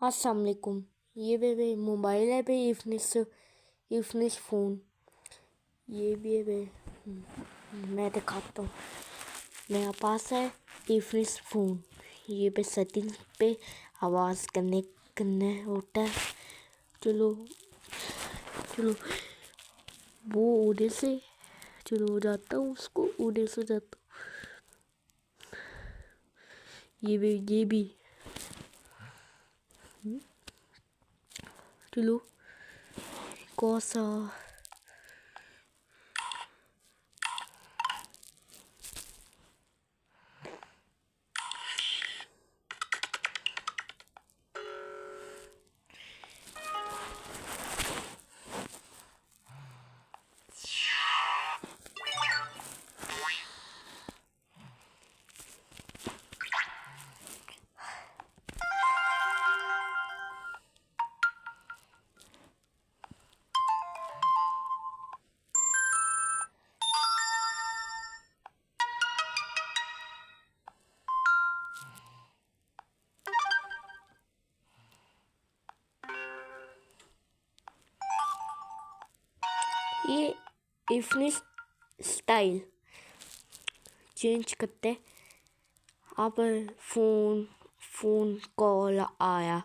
अस्सलाम वालेकुम। ये भी मोबाइल है पे इफनिक्स फ़ोन। ये भी है बे। मैं दिखाता हूँ। मेरे पास है इफनिक्स फ़ोन। ये पे सेटिंग्स पे आवाज़ करने होता है। चलो चलो वो उधर से चलो जाता हूँ, उसको उधर से जाता हूँ। ये भी चलो कौन सा ये इफनिक्स स्टाइल चेंज करते अब फोन कॉल आया।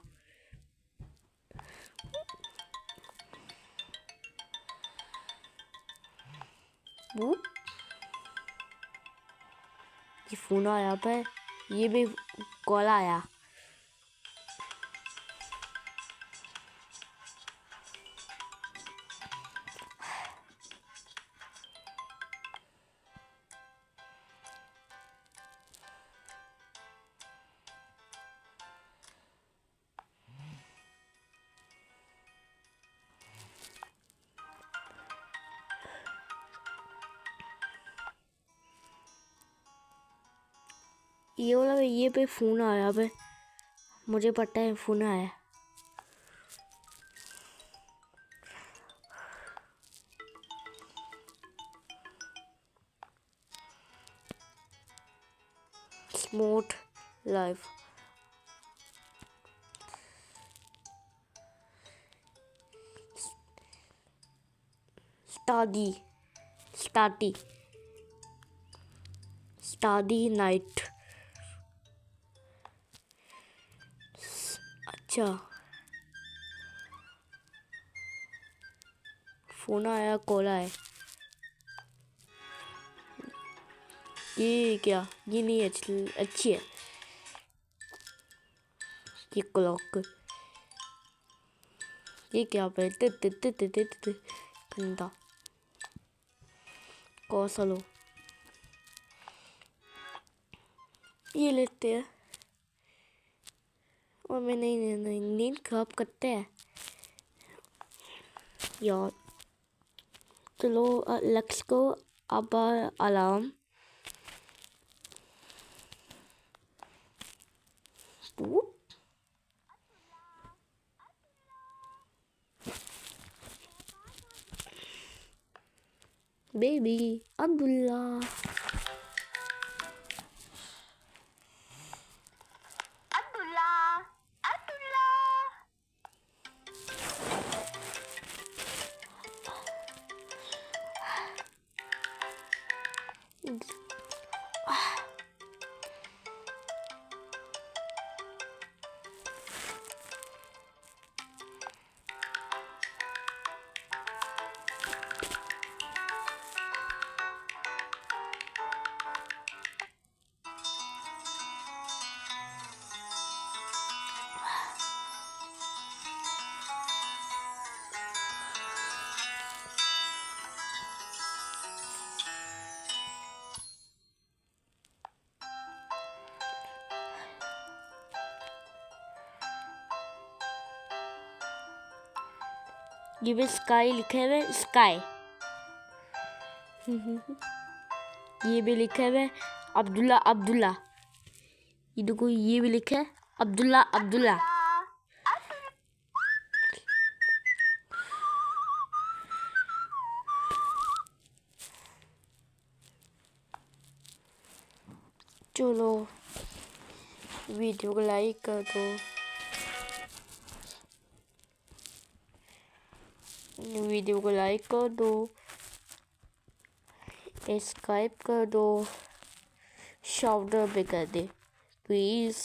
वो ये फोन आया पे ये भी कॉल आया। ये वाला ये पे फोन आया पे मुझे पता है फोन आया। Smooth life study night. अच्छा फोन आया कॉल आया। ये क्या ये नहीं अच्छी है ये क्लॉक। ये क्या पे गंदा कौन सा लो ये लेते हैं और मैं नहीं नींद खराब करते हैं यार। चलो लक्ष्य को अब अलार्म बेबी अब्दुल्ला ये भी स्काई लिखे हुए स्काई। ये भी लिखे हुए अब्दुल्ला। ये देखो ये भी लिखा है अब्दुल्ला। चलो वीडियो को लाइक कर दो। वीडियो को लाइक कर दो, सब्सक्राइब कर दो, शाउट आउट भी कर दे प्लीज़।